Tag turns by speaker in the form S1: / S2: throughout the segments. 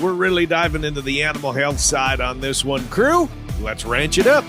S1: We're really diving into the animal health side on this one. Crew, let's ranch it up.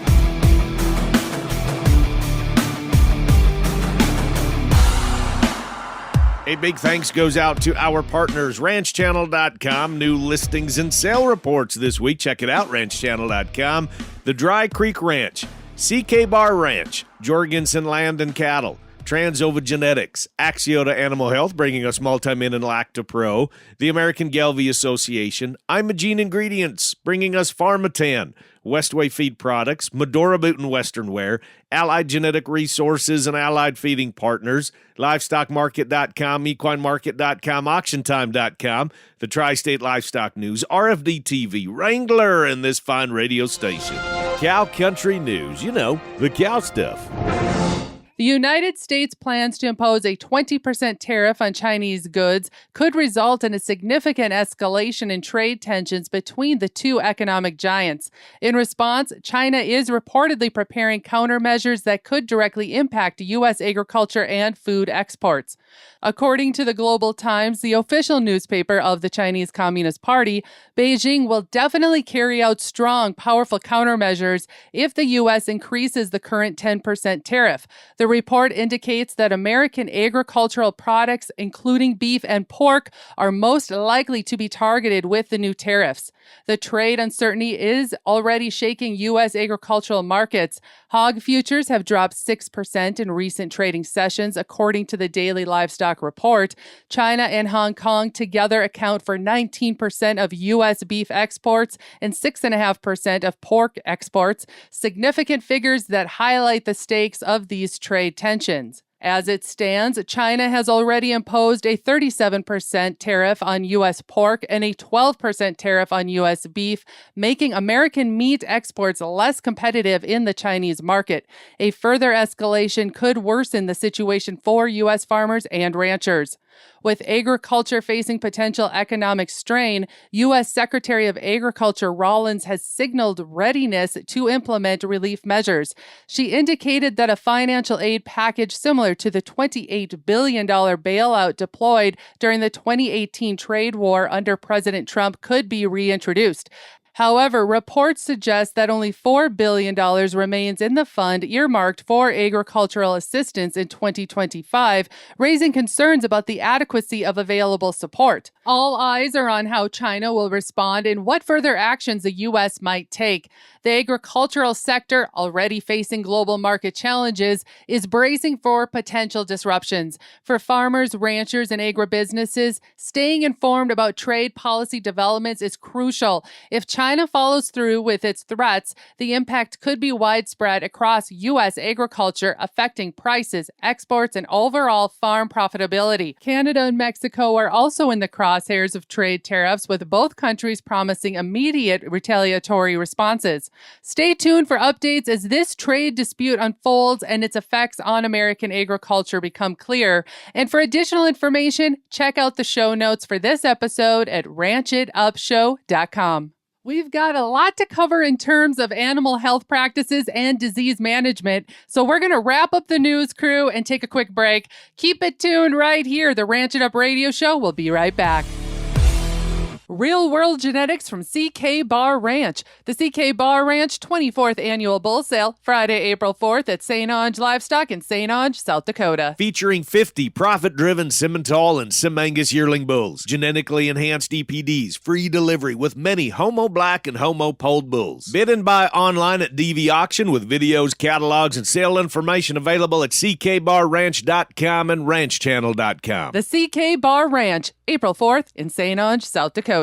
S1: A big thanks goes out to our partners, ranchchannel.com. New listings and sale reports this week. Check it out, ranchchannel.com. The Dry Creek Ranch, CK Bar Ranch, Jorgensen Land and Cattle, Transova Genetics, Axiota Animal Health, bringing us Multimin and Lactopro, the American Gelbvieh Association, Imogene Ingredients, bringing us Pharmatan, Westway Feed Products, Medora Boot and Western Wear, Allied Genetic Resources and Allied Feeding Partners, LivestockMarket.com, EquineMarket.com, AuctionTime.com, the Tri-State Livestock News, RFD TV, Wrangler, and this fine radio station. Cow Country News, you know, the cow stuff.
S2: The United States plans to impose a 20% tariff on Chinese goods could result in a significant escalation in trade tensions between the two economic giants. In response, China is reportedly preparing countermeasures that could directly impact U.S. agriculture and food exports. According to the Global Times, the official newspaper of the Chinese Communist Party, Beijing will definitely carry out strong, powerful countermeasures if the U.S. increases the current 10% tariff. The report indicates that American agricultural products, including beef and pork, are most likely to be targeted with the new tariffs. The trade uncertainty is already shaking U.S. agricultural markets. Hog futures have dropped 6% in recent trading sessions, according to the Daily Livestock Report. China and Hong Kong together account for 19% of U.S. beef exports and 6.5% of pork exports, significant figures that highlight the stakes of these trade tensions. As it stands, China has already imposed a 37% tariff on U.S. pork and a 12% tariff on U.S. beef, making American meat exports less competitive in the Chinese market. A further escalation could worsen the situation for U.S. farmers and ranchers. With agriculture facing potential economic strain, U.S. Secretary of Agriculture Rollins has signaled readiness to implement relief measures. She indicated that a financial aid package similar to the $28 billion bailout deployed during the 2018 trade war under President Trump could be reintroduced. However, reports suggest that only $4 billion remains in the fund earmarked for agricultural assistance in 2025, raising concerns about the adequacy of available support. All eyes are on how China will respond and what further actions the U.S. might take. The agricultural sector, already facing global market challenges, is bracing for potential disruptions. For farmers, ranchers, and agribusinesses, staying informed about trade policy developments is crucial. If China follows through with its threats, the impact could be widespread across U.S. agriculture, affecting prices, exports, and overall farm profitability. Canada and Mexico are also in the crosshairs of trade tariffs, with both countries promising immediate retaliatory responses. Stay tuned for updates as this trade dispute unfolds and its effects on American agriculture become clear. And for additional information, check out the show notes for this episode at ranchitupshow.com. We've got a lot to cover in terms of animal health practices and disease management, so we're going to wrap up the news, crew, and take a quick break. Keep it tuned right here. The Ranch It Up Radio Show will be right back. Real World Genetics from CK Bar Ranch. The CK Bar Ranch 24th Annual Bull Sale, Friday, April 4th at St. Onge Livestock in St. Onge, South Dakota.
S1: Featuring 50 profit-driven Simmental and Sim-Angus yearling bulls, genetically enhanced EPDs, free delivery with many Homo Black and Homo Polled bulls. Bid and buy online at DV Auction with videos, catalogs, and sale information available at ckbarranch.com and ranchchannel.com.
S2: The CK Bar Ranch, April 4th in St. Onge, South Dakota.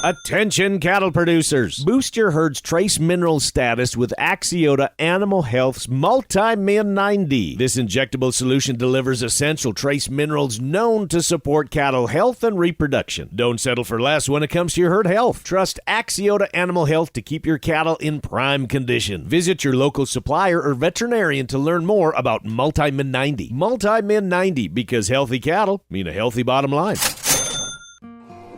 S1: Attention cattle producers. Boost your herd's trace mineral status with Axiota Animal Health's Multi-Min 9D. This injectable solution delivers essential trace minerals known to support cattle health and reproduction. Don't settle for less when it comes to your herd health. Trust Axiota Animal Health to keep your cattle in prime condition. Visit your local supplier or veterinarian to learn more about Multi-Min 90. Multi-Min 90, because healthy cattle mean a healthy bottom line.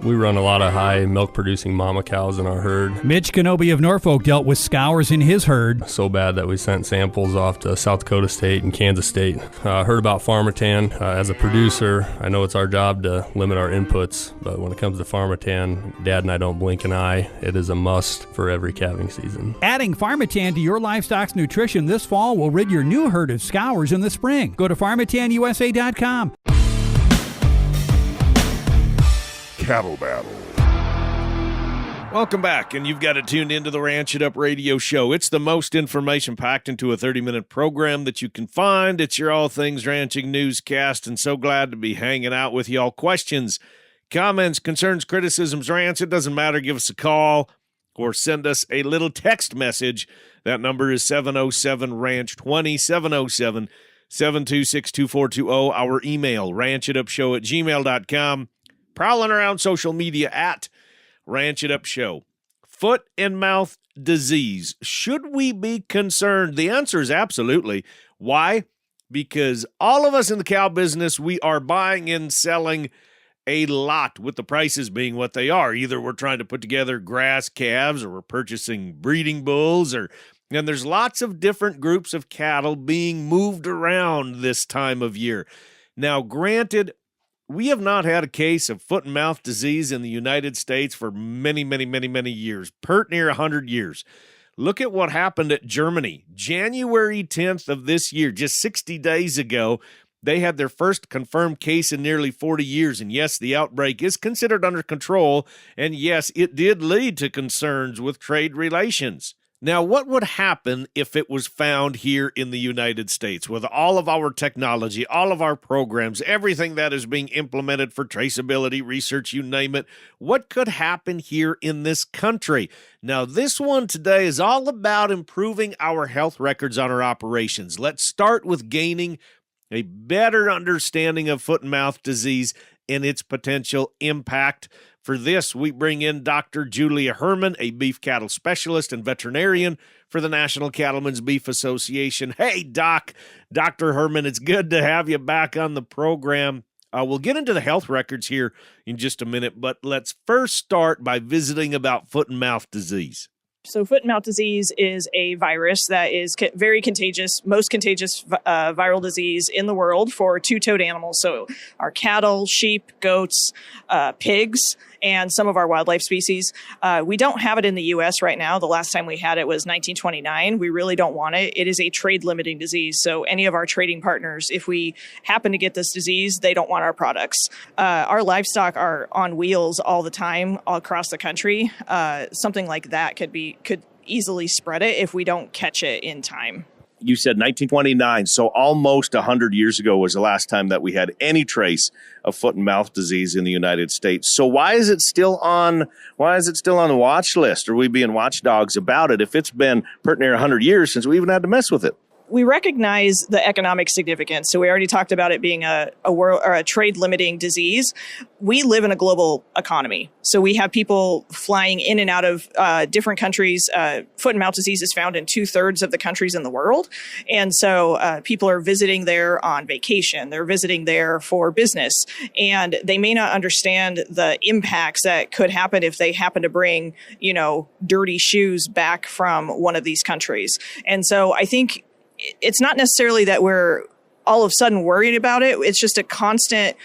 S3: We run a lot of high milk-producing mama cows in our herd.
S4: Mitch Kenobi of Norfolk dealt with scours in his herd.
S3: So bad that we sent samples off to South Dakota State and Kansas State. Heard about Pharmatan. As a producer, I know it's our job to limit our inputs, but when it comes to Pharmatan, Dad and I don't blink an eye. It is a must for every calving season.
S4: Adding Pharmatan to your livestock's nutrition this fall will rid your new herd of scours in the spring. Go to PharmatanUSA.com.
S5: Cattle Battle.
S1: Welcome back, and you've got it tuned into the Ranch It Up radio show. It's the most information packed into a 30-minute program that you can find. It's your all things ranching newscast, and so glad to be hanging out with y'all. Questions, comments, concerns, criticisms, rants, it doesn't matter. Give us a call or send us a little text message. That number is 707-RANCH-20, 707-726-2420. Our email, ranchitupshow@gmail.com. Prowling around social media at Ranch It Up Show. Foot and mouth disease. Should we be concerned? The answer is absolutely. Why? Because all of us in the cow business, we are buying and selling a lot, with the prices being what they are. Either we're trying to put together grass calves, or we're purchasing breeding bulls, and there's lots of different groups of cattle being moved around this time of year. Now, granted, we have not had a case of foot and mouth disease in the United States for many, many, many, many years, pert near 100 years. Look at what happened at Germany. January 10th of this year, just 60 days ago, they had their first confirmed case in nearly 40 years. And yes, the outbreak is considered under control. And yes, it did lead to concerns with trade relations. Now, what would happen if it was found here in the United States with all of our technology, all of our programs, everything that is being implemented for traceability, research, you name it? What could happen here in this country? Now, this one today is all about improving our health records on our operations. Let's start with gaining a better understanding of foot and mouth disease and its potential impact. For this, we bring in Dr. Julia Herman, a beef cattle specialist and veterinarian for the National Cattlemen's Beef Association. Hey, Doc, Dr. Herman, it's good to have you back on the program. We'll get into the health records here in just a minute, but let's first start by visiting about foot and mouth disease.
S6: So foot and mouth disease is a virus that is very contagious, most contagious viral disease in the world for two-toed animals. So our cattle, sheep, goats, pigs, and some of our wildlife species. We don't have it in the U.S. right now. The last time we had it was 1929. We really don't want it. It is a trade-limiting disease. So any of our trading partners, if we happen to get this disease, they don't want our products. Our livestock are on wheels all the time all across the country. Something like that could easily spread it if we don't catch it in time.
S5: You said 1929, so almost 100 years ago was the last time that we had any trace of foot and mouth disease in the United States. So why is it still on the watch list? Are we being watchdogs about it if it's been pretty near 100 years since we even had to mess with it?
S6: We recognize the economic significance. So we already talked about it being a world or a trade limiting disease. We live in a global economy. So we have people flying in and out of different countries. Foot and mouth disease is found in 2/3 of the countries in the world. And so people are visiting there on vacation. They're visiting there for business. And they may not understand the impacts that could happen if they happen to bring, dirty shoes back from one of these countries. And so I think it's not necessarily that we're all of a sudden worried about it. It's just a constant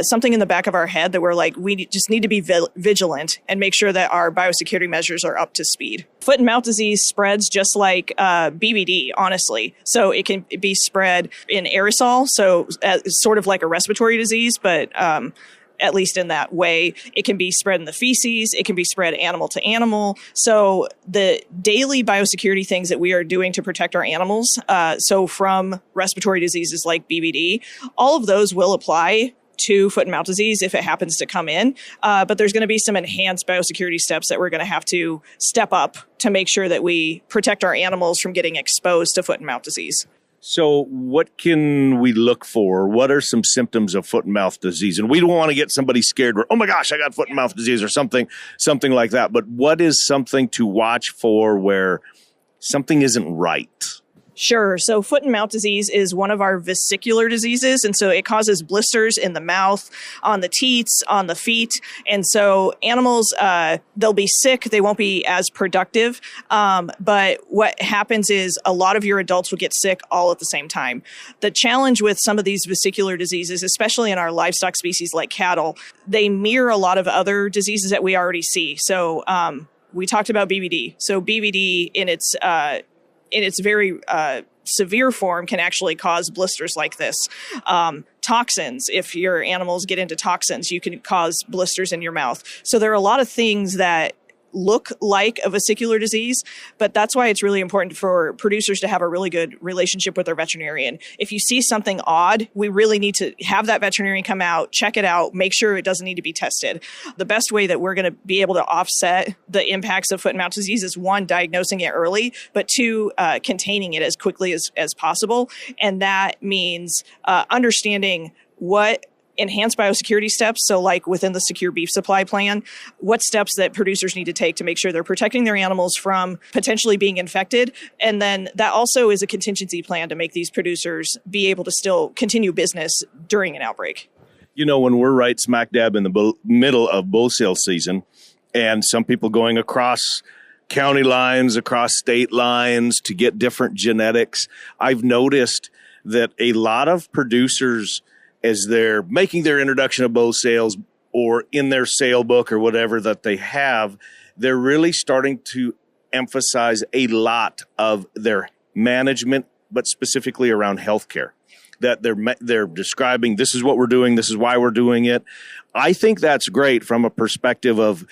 S6: something in the back of our head that we're like, we just need to be vigilant and make sure that our biosecurity measures are up to speed. Foot and mouth disease spreads just like BBD, honestly. So it can be spread in aerosol, so sort of like a respiratory disease, but at least in that way. It can be spread in the feces. It can be spread animal to animal. So the daily biosecurity things that we are doing to protect our animals, so from respiratory diseases like BBD, all of those will apply to foot and mouth disease if it happens to come in. But there's going to be some enhanced biosecurity steps that we're going to have to step up to make sure that we protect our animals from getting exposed to foot and mouth disease.
S5: So what can we look for? What are some symptoms of foot and mouth disease? And we don't want to get somebody scared where, oh my gosh, I got foot and mouth disease or something like that. But what is something to watch for where something isn't right?
S6: Sure. So foot and mouth disease is one of our vesicular diseases. And so it causes blisters in the mouth, on the teats, on the feet. And so animals, they'll be sick. They won't be as productive. But what happens is a lot of your adults will get sick all at the same time. The challenge with some of these vesicular diseases, especially in our livestock species like cattle, they mirror a lot of other diseases that we already see. So we talked about BVD. So BVD in its very severe form can actually cause blisters like this. Toxins, if your animals get into toxins, you can cause blisters in your mouth. So there are a lot of things that look like a vesicular disease, but that's why it's really important for producers to have a really good relationship with their veterinarian. If you see something odd, we really need to have that veterinarian come out, check it out, make sure it doesn't need to be tested. The best way that we're going to be able to offset the impacts of foot and mouth disease is, one, diagnosing it early, but two, containing it as quickly as possible. And that means understanding what enhanced biosecurity steps, so like within the secure beef supply plan, what steps that producers need to take to make sure they're protecting their animals from potentially being infected. And then that also is a contingency plan to make these producers be able to still continue business during an outbreak.
S5: You know, when we're right smack dab in the middle of bull sale season, and some people going across county lines, across state lines to get different genetics, I've noticed that a lot of producers, as they're making their introduction of bull sales or in their sale book or whatever that they have, they're really starting to emphasize a lot of their management, but specifically around healthcare. That they're describing, this is what we're doing, this is why we're doing it. I think that's great from a perspective of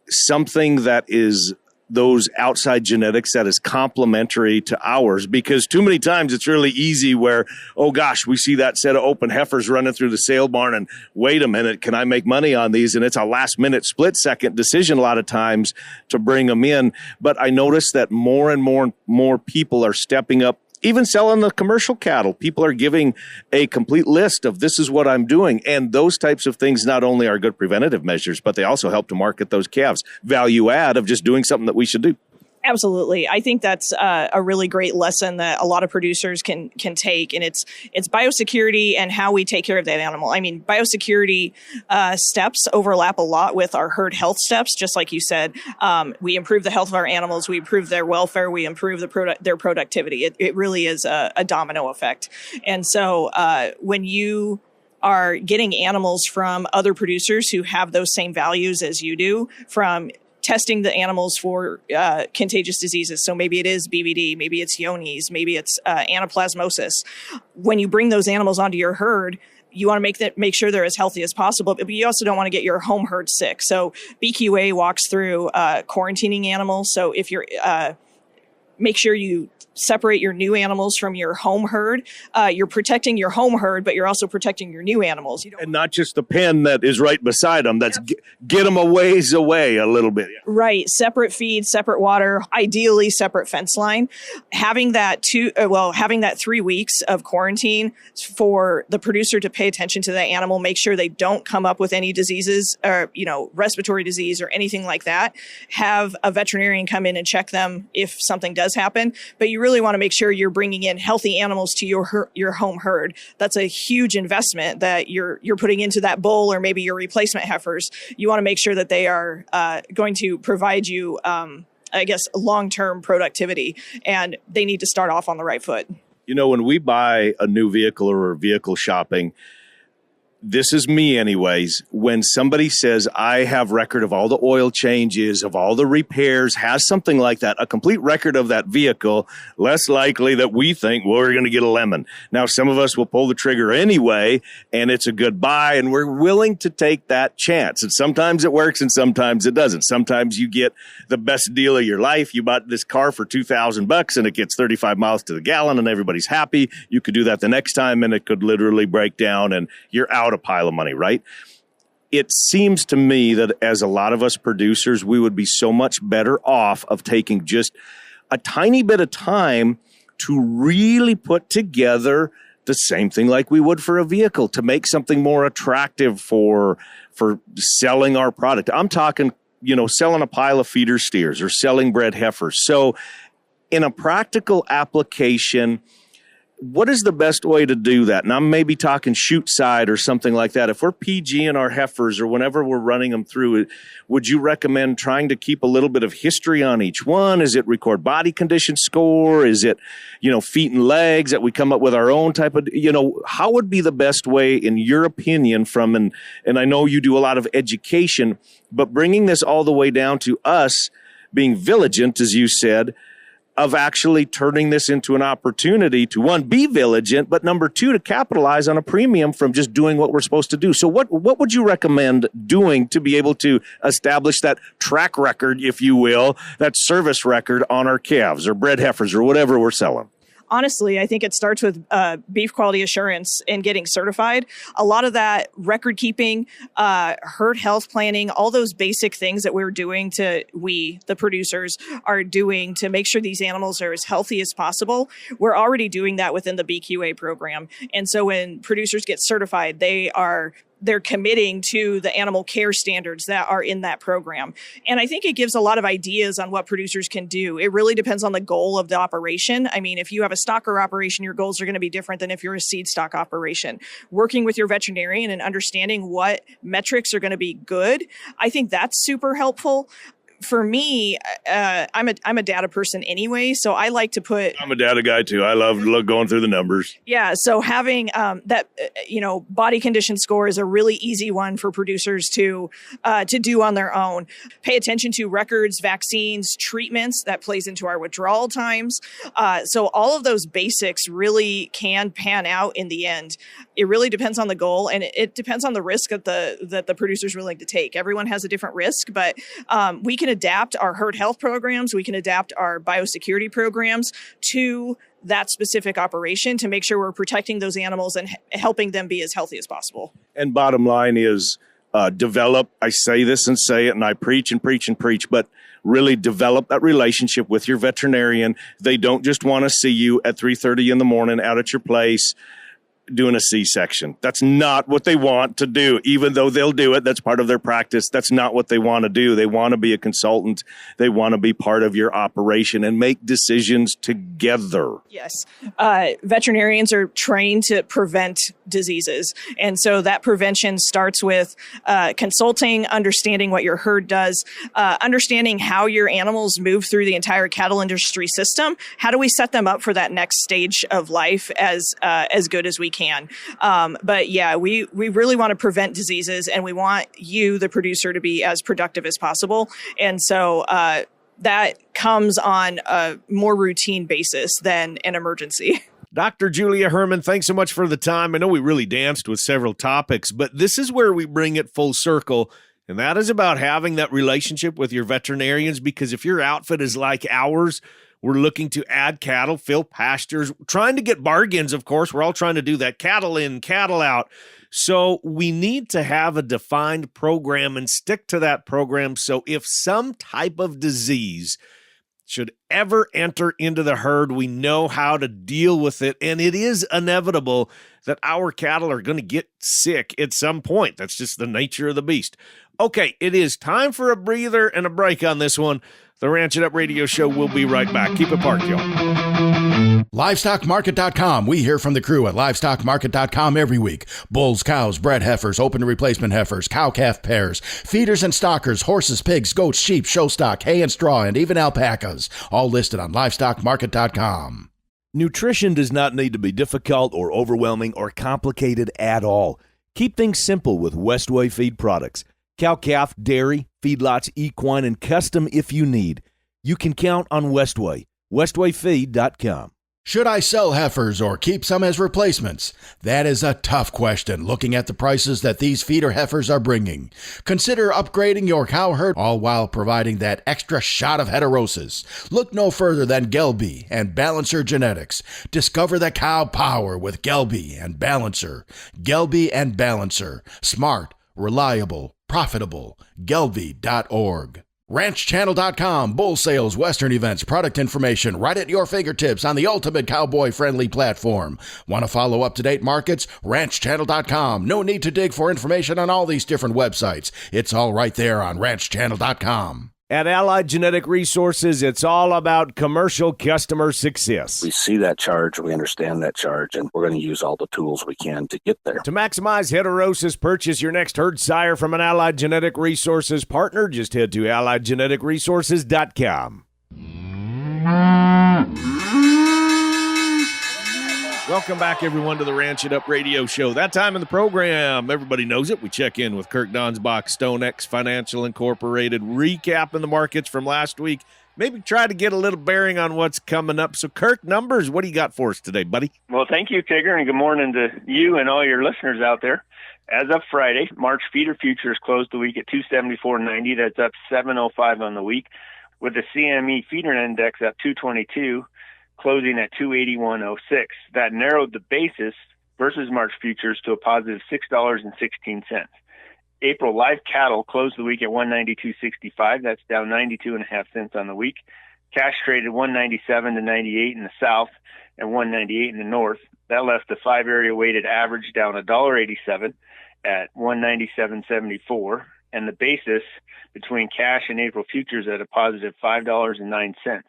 S5: something that is those outside genetics that is complementary to ours, because too many times it's really easy where, oh gosh, we see that set of open heifers running through the sale barn and wait a minute, can I make money on these? And it's a last minute split second decision a lot of times to bring them in. But I notice that more and more people are stepping up. Even selling the commercial cattle, people are giving a complete list of this is what I'm doing. And those types of things not only are good preventative measures, but they also help to market those calves. Value add of just doing something that we should do.
S6: Absolutely. I think that's a really great lesson that a lot of producers can take. And it's biosecurity and how we take care of that animal. I mean, biosecurity steps overlap a lot with our herd health steps. Just like you said, we improve the health of our animals. We improve their welfare. We improve their productivity. It really is a domino effect. And so when you are getting animals from other producers who have those same values as you do, from testing the animals for contagious diseases. So maybe it is BVD, maybe it's Johne's, maybe it's anaplasmosis. When you bring those animals onto your herd, you want to make sure they're as healthy as possible, but you also don't want to get your home herd sick. So BQA walks through quarantining animals. So if you're make sure you separate your new animals from your home herd. You're protecting your home herd, but you're also protecting your new animals.
S5: And not just the pen that is right beside them. That's get them a ways away a little bit.
S6: Right. Separate feed, separate water, ideally separate fence line. Having that 3 weeks of quarantine for the producer to pay attention to that animal, make sure they don't come up with any diseases or, respiratory disease or anything like that. Have a veterinarian come in and check them if something does happen. But you really want to make sure you're bringing in healthy animals to your home herd. That's a huge investment that you're putting into that bull or maybe your replacement heifers. You want to make sure that they are going to provide you, long-term productivity, and they need to start off on the right foot.
S5: When we buy a new vehicle or we're vehicle shopping, this is me anyways, when somebody says, I have record of all the oil changes, of all the repairs, has something like that, a complete record of that vehicle, less likely that we think, well, we're going to get a lemon. Now, some of us will pull the trigger anyway, and it's a good buy, and we're willing to take that chance. And sometimes it works and sometimes it doesn't. Sometimes you get the best deal of your life. You bought this car for $2,000 and it gets 35 miles to the gallon and everybody's happy. You could do that the next time and it could literally break down and you're out a pile of money, right? It seems to me that as a lot of us producers, we would be so much better off of taking just a tiny bit of time to really put together the same thing like we would for a vehicle, to make something more attractive for selling our product. I'm talking, selling a pile of feeder steers or selling bred heifers. So in a practical application, what is the best way to do that? And I'm maybe talking chute side or something like that. If we're PGing our heifers or whenever we're running them through it, would you recommend trying to keep a little bit of history on each one? Is it record body condition score? Is it, feet and legs that we come up with our own type of, how would be the best way, in your opinion, and I know you do a lot of education, but bringing this all the way down to us being vigilant, as you said, of actually turning this into an opportunity to, one, be vigilant, but number two, to capitalize on a premium from just doing what we're supposed to do. So what would you recommend doing to be able to establish that track record, if you will, that service record on our calves or bred heifers or whatever we're selling?
S6: Honestly, I think it starts with beef quality assurance and getting certified. A lot of that record keeping, herd health planning, all those basic things that the producers are doing to make sure these animals are as healthy as possible. We're already doing that within the BQA program. And so when producers get certified, they're committing to the animal care standards that are in that program. And I think it gives a lot of ideas on what producers can do. It really depends on the goal of the operation. I mean, if you have a stocker operation, your goals are going to be different than if you're a seed stock operation. Working with your veterinarian and understanding what metrics are going to be good, I think that's super helpful. For me, I'm a data person anyway, so I like to put.
S5: I'm a data guy too. I love going through the numbers.
S6: Yeah, so having that body condition score is a really easy one for producers to do on their own. Pay attention to records, vaccines, treatments. That plays into our withdrawal times. So all of those basics really can pan out in the end. It really depends on the goal, and it depends on the risk that the producer's willing to take. Everyone has a different risk, but we can adapt our herd health programs. We can adapt our biosecurity programs to that specific operation to make sure we're protecting those animals and helping them be as healthy as possible.
S5: And bottom line is develop. I say this and say it, and I preach and preach and preach, but really develop that relationship with your veterinarian. They don't just want to see you at 3:30 in the morning out at your place doing a C-section. That's not what they want to do, even though they'll do it. That's part of their practice. That's not what they want to do. They want to be a consultant. They want to be part of your operation and make decisions together.
S6: Yes. Veterinarians are trained to prevent diseases. And so that prevention starts with consulting, understanding what your herd does, understanding how your animals move through the entire cattle industry system. How do we set them up for that next stage of life as good as we can? But yeah, we really want to prevent diseases, and we want you, the producer, to be as productive as possible. And so that comes on a more routine basis than an emergency.
S1: Dr. Julia Herman, thanks so much for the time. I know we really danced with several topics, but this is where we bring it full circle, and that is about having that relationship with your veterinarians, because if your outfit is like ours, we're looking to add cattle, fill pastures, trying to get bargains, of course. We're all trying to do that, cattle in, cattle out. So we need to have a defined program and stick to that program. So if some type of disease should ever enter into the herd, we know how to deal with it. And it is inevitable that our cattle are going to get sick at some point. That's just the nature of the beast. Okay, it is time for a breather and a break on this one. The Ranch It Up Radio Show will be right back. Keep it parked, y'all.
S7: LivestockMarket.com. We hear from the crew at LivestockMarket.com every week. Bulls, cows, bred heifers, open replacement heifers, cow-calf pairs, feeders and stockers, horses, pigs, goats, sheep, show stock, hay and straw, and even alpacas. All listed on LivestockMarket.com.
S8: Nutrition does not need to be difficult or overwhelming or complicated at all. Keep things simple with Westway Feed products. Cow-calf, dairy, feedlots, equine, and custom if you need. You can count on Westway. WestwayFeed.com.
S7: Should I sell heifers or keep some as replacements? That is a tough question looking at the prices that these feeder heifers are bringing. Consider upgrading your cow herd, all while providing that extra shot of heterosis. Look no further than Gelbvieh and Balancer Genetics. Discover the cow power with Gelbvieh and Balancer. Gelbvieh and Balancer. Smart, reliable, profitable. Gelbvieh.org. RanchChannel.com, bull sales, western events, product information right at your fingertips on the ultimate cowboy-friendly platform. Want to follow up-to-date markets? RanchChannel.com. No need to dig for information on all these different websites. It's all right there on RanchChannel.com.
S1: At Allied Genetic Resources, it's all about commercial customer success.
S9: We see that charge, we understand that charge, and we're going to use all the tools we can to get there.
S1: To maximize heterosis, purchase your next herd sire from an Allied Genetic Resources partner. Just head to AlliedGeneticResources.com. Welcome back, everyone, to the Ranch It Up radio show. That time in the program, everybody knows it. We check in with Kirk Donsbach, StoneX Financial Incorporated, recapping the markets from last week. Maybe try to get a little bearing on what's coming up. So, Kirk, numbers, what do you got for us today, buddy?
S10: Well, thank you, Tigger, and good morning to you and all your listeners out there. As of Friday, March feeder futures closed the week at 274.90. That's up 7.05 on the week, with the CME feeder index up 222. Closing at 281.06. That narrowed the basis versus March futures to a positive $6.16. April live cattle closed the week at 192.65. That's down 92.5 cents on the week. Cash traded 197 to 98 in the south and 198 in the north. That left the 5-area weighted average down $1.87 at 197.74, and the basis between cash and April futures at a positive $5.09.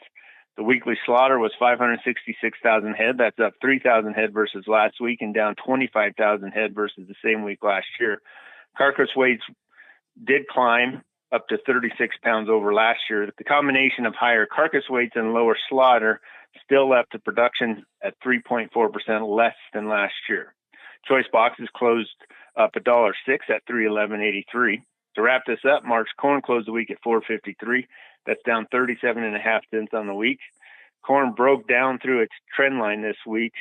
S10: The weekly slaughter was 566,000 head. That's up 3,000 head versus last week and down 25,000 head versus the same week last year. Carcass weights did climb up to 36 pounds over last year. The combination of higher carcass weights and lower slaughter still left the production at 3.4% less than last year. Choice boxes closed up $1.06 at $311.83. To wrap this up, March corn closed the week at $4.53. That's down 37.5 cents on the week. Corn broke down through its trend line this week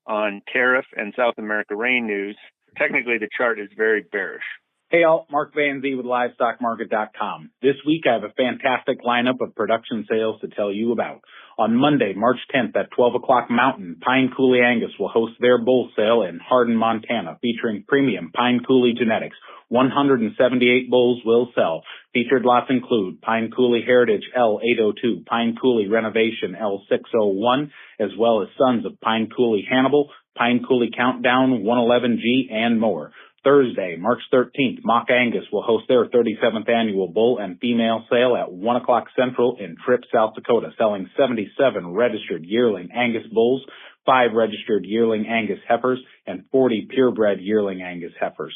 S10: on tariff and South America rain news. Technically, the chart is very bearish.
S11: Hey all, Mark Van Zee with LivestockMarket.com. This week I have a fantastic lineup of production sales to tell you about. On Monday, March 10th at 12 o'clock Mountain, Pine Coulee Angus will host their bull sale in Hardin, Montana, featuring premium Pine Coulee genetics. 178 bulls will sell. Featured lots include Pine Coulee Heritage L802, Pine Coulee Renovation L601, as well as Sons of Pine Coulee Hannibal, Pine Coulee Countdown 111G, and more. Thursday, March 13th, Mock Angus will host their 37th annual bull and female sale at 1 o'clock Central in Tripp, South Dakota, selling 77 registered yearling Angus bulls, 5 registered yearling Angus heifers, and 40 purebred yearling Angus heifers.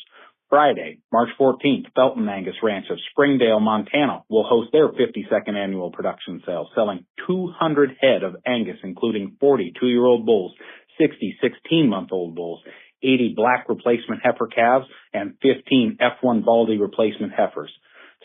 S11: Friday, March 14th, Felton Angus Ranch of Springdale, Montana will host their 52nd annual production sale, selling 200 head of Angus, including 40 2-year-old bulls, 60 16-month-old bulls, 80 black replacement heifer calves, and 15 F1 Baldy replacement heifers.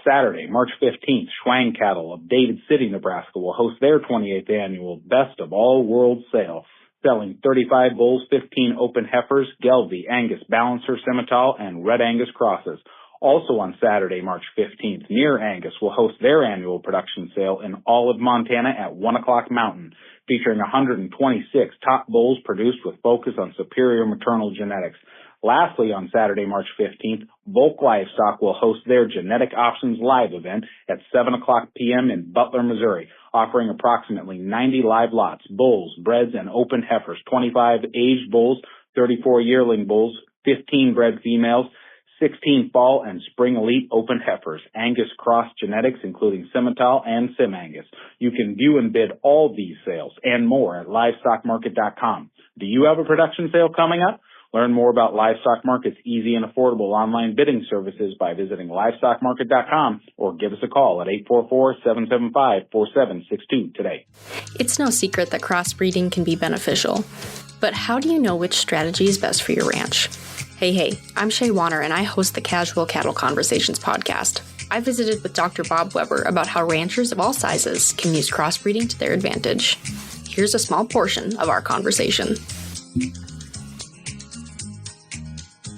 S11: Saturday, March 15th, Schwang Cattle of David City, Nebraska will host their 28th annual Best of All World sale, selling 35 bulls, 15 open heifers, Gelbvieh, Angus Balancer Simmental, and Red Angus crosses. Also on Saturday, March 15th, Near Angus will host their annual production sale in Olive, Montana at 1 o'clock Mountain, featuring 126 top bulls produced with focus on superior maternal genetics. Lastly, on Saturday, March 15th, Volk Livestock will host their Genetic Options Live event at 7 o'clock p.m. in Butler, Missouri, offering approximately 90 live lots, bulls, breds, and open heifers, 25 aged bulls, 34 yearling bulls, 15 bred females, 16 fall and spring elite open heifers, Angus cross genetics, including Simmental and Sim Angus. You can view and bid all these sales and more at LivestockMarket.com. Do you have a production sale coming up? Learn more about Livestock Market's easy and affordable online bidding services by visiting LivestockMarket.com or give us a call at 844-775-4762 today.
S12: It's no secret that crossbreeding can be beneficial. But how do you know which strategy is best for your ranch? Hey, I'm Shay Warner and I host the Casual Cattle Conversations podcast. I visited with Dr. Bob Weber about how ranchers of all sizes can use crossbreeding to their advantage. Here's a small portion of our conversation.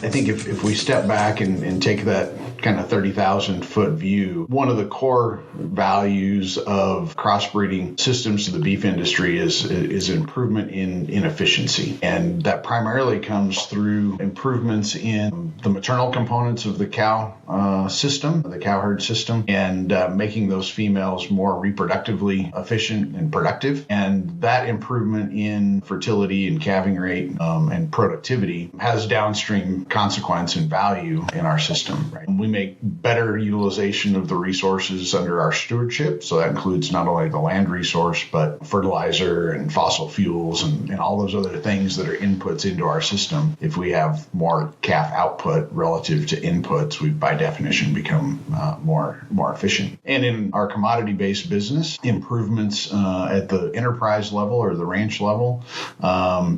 S7: I think if we step back and take that kind of 30,000 foot view, one of the core values of crossbreeding systems to the beef industry is improvement in efficiency. And that primarily comes through improvements in the maternal components of the cow system, the cow herd system, and making those females more reproductively efficient and productive. And that improvement in fertility and calving rate and productivity has downstream consequence and value in our system. Right? We
S13: make better utilization of the resources under our stewardship. So that includes not only the land resource, but fertilizer and fossil fuels and all those other things that are inputs into our system. If we have more calf output relative to inputs, we by definition become more efficient. And in our commodity-based business, improvements at the enterprise level or the ranch level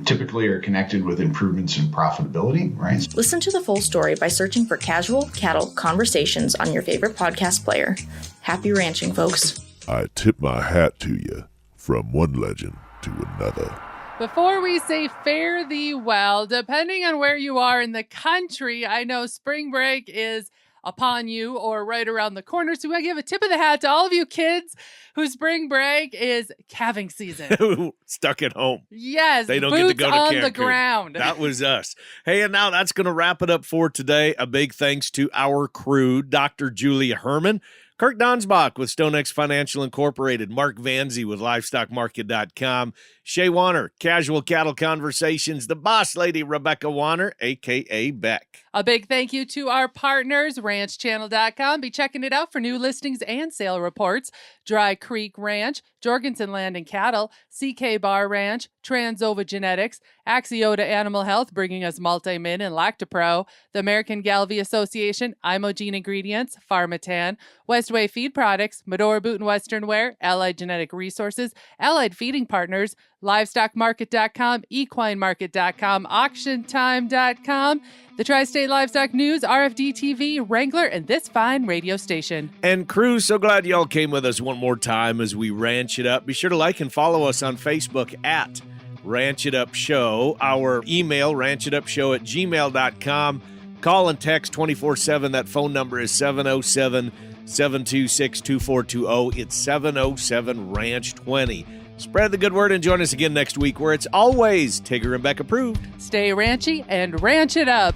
S13: typically are connected with improvements in profitability, right?
S14: Listen to the full story by searching for Casual Cattle Conversations on your favorite podcast player. Happy ranching, folks.
S15: I tip my hat to you, from one legend to another.
S2: Before we say fare thee well, depending on where you are in the country, I know spring break is upon you or right around the corner. So I give a tip of the hat to all of you kids whose spring break is calving season.
S1: Stuck at home.
S2: Yes,
S1: they don't
S2: boots
S1: get to go to
S2: on
S1: Cancun.
S2: The ground.
S1: That was us. Hey, and now that's going to wrap it up for today. A big thanks to our crew, Dr. Julia Herman, Kirk Donsbach with StoneX Financial Incorporated, Mark Vanzi with LivestockMarket.com, Shay Warner, Casual Cattle Conversations, the boss lady, Rebecca Warner, a.k.a. Beck.
S2: A big thank you to our partners, RanchChannel.com. Be checking it out for new listings and sale reports. Dry Creek Ranch, Jorgensen Land and Cattle, CK Bar Ranch, Transova Genetics, Axiota Animal Health, bringing us Multimin and Lactopro, the American Galvy Association, Imogene Ingredients, Pharmatan, Westway Feed Products, Medora Boot and Western Wear, Allied Genetic Resources, Allied Feeding Partners, LivestockMarket.com, EquineMarket.com, AuctionTime.com, the Tri-State Livestock News, RFD TV, Wrangler, and this fine radio station.
S1: And crew, so glad y'all came with us one more time as we ranch it up. Be sure to like and follow us on Facebook at Ranch It Up Show. Our email, ranchitupshow@gmail.com. Call and text 24/7. That phone number is 707-726-2420. It's 707-RANCH-20. Spread the good word and join us again next week where it's always Tigger and Beck approved.
S2: Stay ranchy and ranch it up.